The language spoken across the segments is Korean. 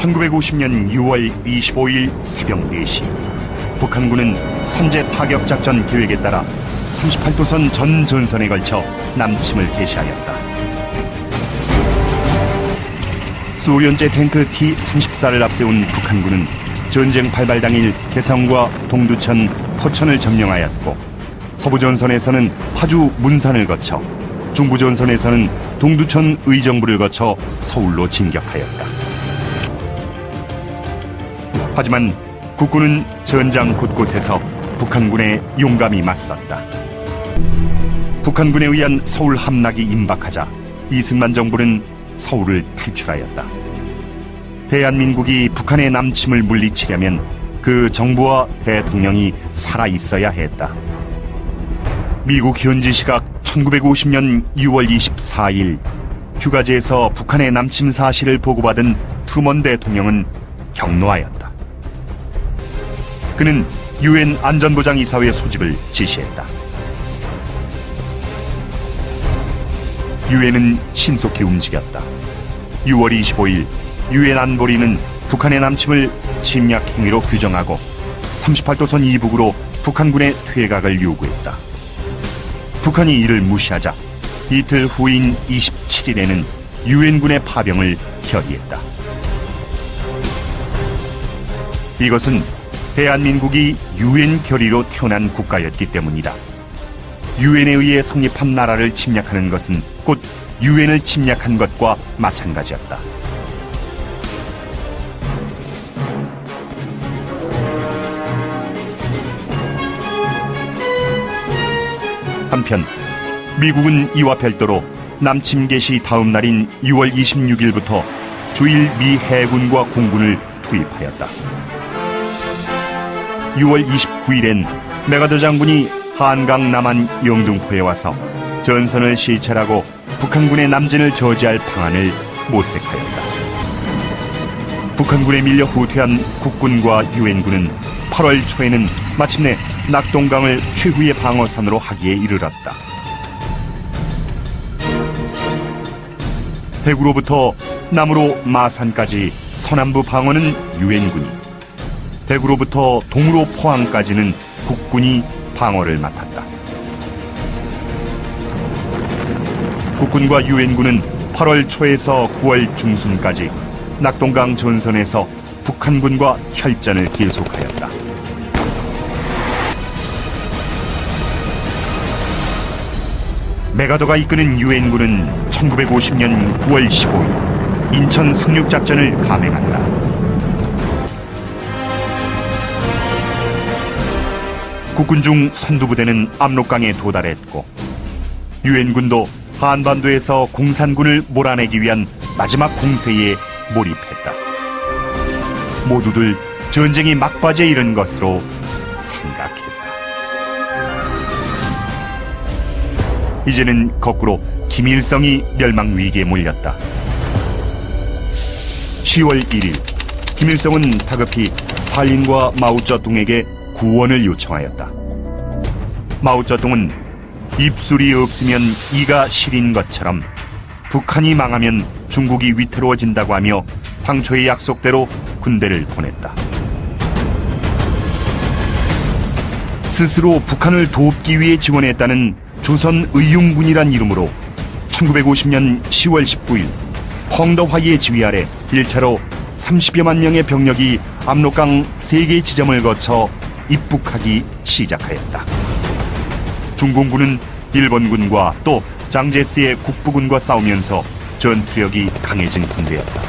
1950년 6월 25일 새벽 4시 북한군은 선제 타격작전 계획에 따라 38도선 전 전선에 걸쳐 남침을 개시하였다. 소련제 탱크 T-34를 앞세운 북한군은 전쟁 발발 당일 개성과 동두천, 포천을 점령하였고, 서부전선에서는 파주, 문산을 거쳐, 중부전선에서는 동두천, 의정부를 거쳐 서울로 진격하였다. 하지만 국군은 전장 곳곳에서 북한군에 용감히 맞섰다. 북한군에 의한 서울 함락이 임박하자 이승만 정부는 서울을 탈출하였다. 대한민국이 북한의 남침을 물리치려면 그 정부와 대통령이 살아있어야 했다. 미국 현지 시각 1950년 6월 24일 휴가지에서 북한의 남침 사실을 보고받은 트루먼 대통령은 격노하였다. 그는 유엔 안전보장이사회 소집을 지시했다. 유엔은 신속히 움직였다. 6월 25일 유엔 안보리는 북한의 남침을 침략 행위로 규정하고 38도선 이북으로 북한군의 퇴각을 요구했다. 북한이 이를 무시하자 이틀 후인 27일에는 유엔군의 파병을 결의했다. 이것은 대한민국이 유엔 결의로 태어난 국가였기 때문이다. 유엔에 의해 성립한 나라를 침략하는 것은 곧 유엔을 침략한 것과 마찬가지였다. 한편 미국은 이와 별도로 남침 개시 다음 날인 6월 26일부터 주일 미 해군과 공군을 투입하였다. 6월 29일엔 메가더 장군이 한강 남한 영등포에 와서 전선을 시찰하고 북한군의 남진을 저지할 방안을 모색하였다. 북한군에 밀려 후퇴한 국군과 유엔군은 8월 초에는 마침내 낙동강을 최후의 방어선으로 하기에 이르렀다. 대구로부터 남으로 마산까지 서남부 방어는 유엔군이, 대구로부터 동으로 포항까지는 국군이 방어를 맡았다. 국군과 유엔군은 8월 초에서 9월 중순까지 낙동강 전선에서 북한군과 혈전을 계속하였다. 메가더가 이끄는 유엔군은 1950년 9월 15일 인천 상륙작전을 감행한다. 국군 중 선두부대는 압록강에 도달했고, 유엔군도 한반도에서 공산군을 몰아내기 위한 마지막 공세에 몰입했다. 모두들 전쟁이 막바지에 이른 것으로 생각했다. 이제는 거꾸로 김일성이 멸망 위기에 몰렸다. 10월 1일 김일성은 다급히 스탈린과 마오쩌둥에게 구원을 요청하였다. 마오쩌둥은 입술이 없으면 이가 시린 것처럼 북한이 망하면 중국이 위태로워진다고 하며 당초의 약속대로 군대를 보냈다. 스스로 북한을 돕기 위해 지원했다는 조선의용군이란 이름으로 1950년 10월 19일 펑더화이의 지휘 아래 1차로 30여만 명의 병력이 압록강 3개 지점을 거쳐 입북하기 시작하였다. 중공군은 일본군과 또 장제스의 국부군과 싸우면서 전투력이 강해진 군대였다.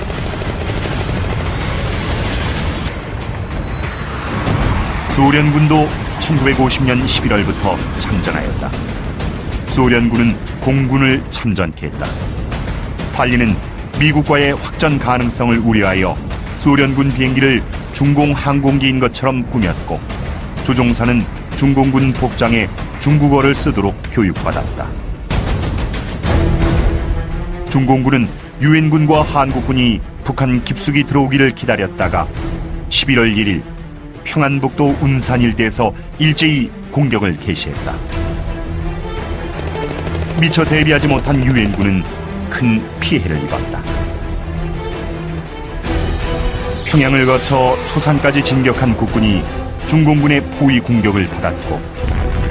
소련군도 1950년 11월부터 참전하였다. 소련군은 공군을 참전케 했다. 스탈린은 미국과의 확전 가능성을 우려하여 소련군 비행기를 중공 항공기인 것처럼 꾸몄고, 조종사는 중공군 복장에 중국어를 쓰도록 교육받았다. 중공군은 유엔군과 한국군이 북한 깊숙이 들어오기를 기다렸다가 11월 1일 평안북도 운산 일대에서 일제히 공격을 개시했다. 미처 대비하지 못한 유엔군은 큰 피해를 입었다. 평양을 거쳐 초산까지 진격한 국군이 중공군의 포위 공격을 받았고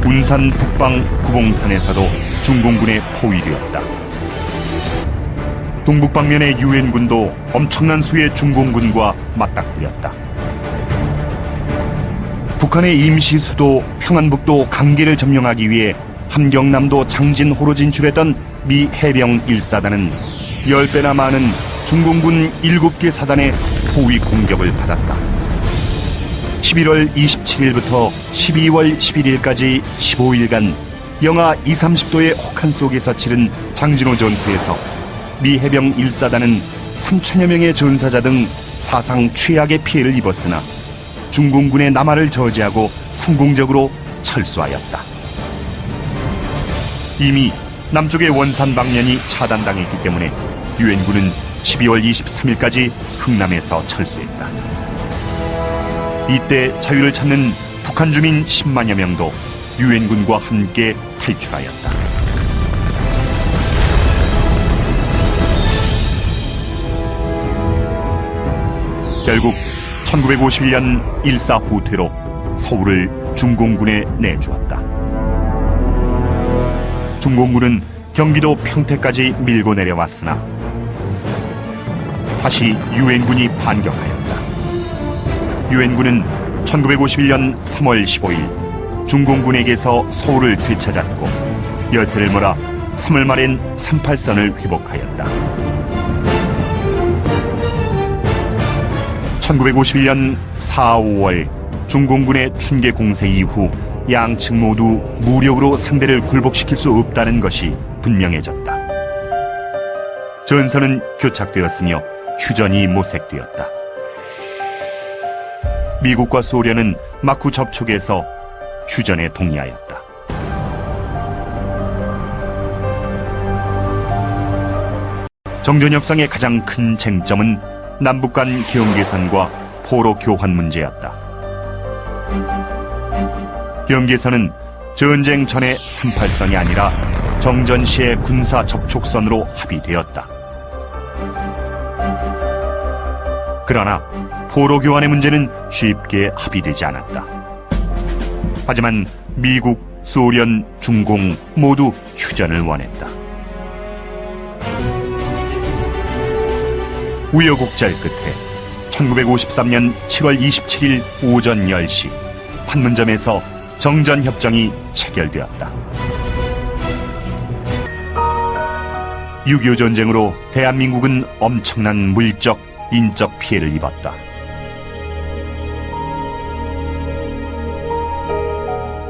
운산 북방 구봉산에서도 중공군의 포위되었다. 동북방면의 유엔군도 엄청난 수의 중공군과 맞닥뜨렸다. 북한의 임시 수도 평안북도 강계를 점령하기 위해 함경남도 장진호로 진출했던 미 해병 1사단은 10배나 많은 중공군 7개 사단의 포위 공격을 받았다. 11월 27일부터 12월 11일까지 15일간 영하 20-30도의 혹한 속에서 치른 장진호 전투에서 미 해병 1사단은 3천여 명의 전사자 등 사상 최악의 피해를 입었으나 중공군의 남하를 저지하고 성공적으로 철수하였다. 이미 남쪽의 원산 방면이 차단당했기 때문에 유엔군은 12월 23일까지 흥남에서 철수했다. 이때 자유를 찾는 북한 주민 10만여 명도 유엔군과 함께 탈출하였다. 결국 1951년 일사후퇴로 서울을 중공군에 내주었다. 중공군은 경기도 평택까지 밀고 내려왔으나 다시 유엔군이 반격하였다. 유엔군은 1951년 3월 15일 중공군에게서 서울을 되찾았고 여세를 몰아 3월 말엔 38선을 회복하였다. 1951년 4, 5월 중공군의 춘계 공세 이후 양측 모두 무력으로 상대를 굴복시킬 수 없다는 것이 분명해졌다. 전선은 교착되었으며 휴전이 모색되었다. 미국과 소련은 마쿠 접촉에서 휴전에 동의하였다. 정전 협상의 가장 큰 쟁점은 남북 간 경계선과 포로 교환 문제였다. 경계선은 전쟁 전의 38선이 아니라 정전 시의 군사 접촉선으로 합의되었다. 그러나 포로 교환의 문제는 쉽게 합의되지 않았다. 하지만 미국, 소련, 중공 모두 휴전을 원했다. 우여곡절 끝에 1953년 7월 27일 오전 10시 판문점에서 정전협정이 체결되었다. 6.25 전쟁으로 대한민국은 엄청난 물적, 인적 피해를 입었다.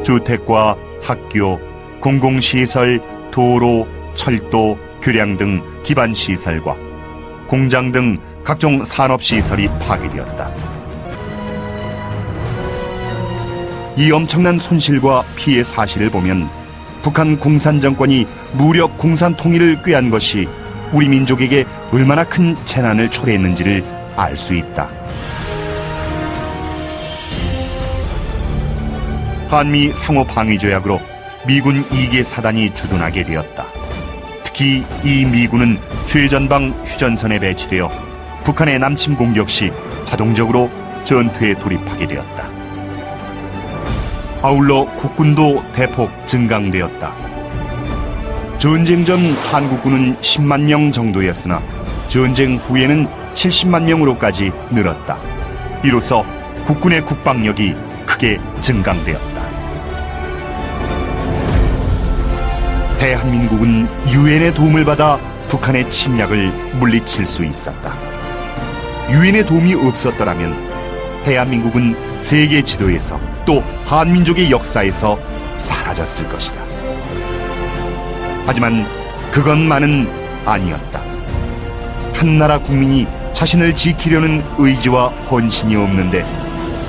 주택과 학교, 공공시설, 도로, 철도, 교량 등 기반시설과 공장 등 각종 산업시설이 파괴되었다. 이 엄청난 손실과 피해 사실을 보면 북한 공산정권이 무력 공산 통일을 꾀한 것이 우리 민족에게 얼마나 큰 재난을 초래했는지를 알 수 있다. 한미 상호 방위 조약으로 미군 2개 사단이 주둔하게 되었다. 특히 이 미군은 최전방 휴전선에 배치되어 북한의 남침 공격 시 자동적으로 전투에 돌입하게 되었다. 아울러 국군도 대폭 증강되었다. 전쟁 전 한국군은 10만 명 정도였으나 전쟁 후에는 70만 명으로까지 늘었다. 이로써 국군의 국방력이 크게 증강되었다. 대한민국은 유엔의 도움을 받아 북한의 침략을 물리칠 수 있었다. 유엔의 도움이 없었더라면 대한민국은 세계 지도에서 또 한민족의 역사에서 사라졌을 것이다. 하지만 그것만은 아니었다. 한 나라 국민이 자신을 지키려는 의지와 헌신이 없는데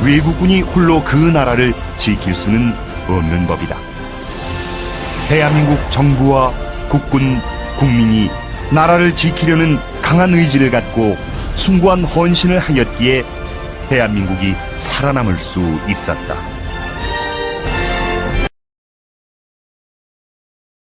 외국군이 홀로 그 나라를 지킬 수는 없는 법이다. 대한민국 정부와 국군, 국민이 나라를 지키려는 강한 의지를 갖고 숭고한 헌신을 하였기에 대한민국이 살아남을 수 있었다.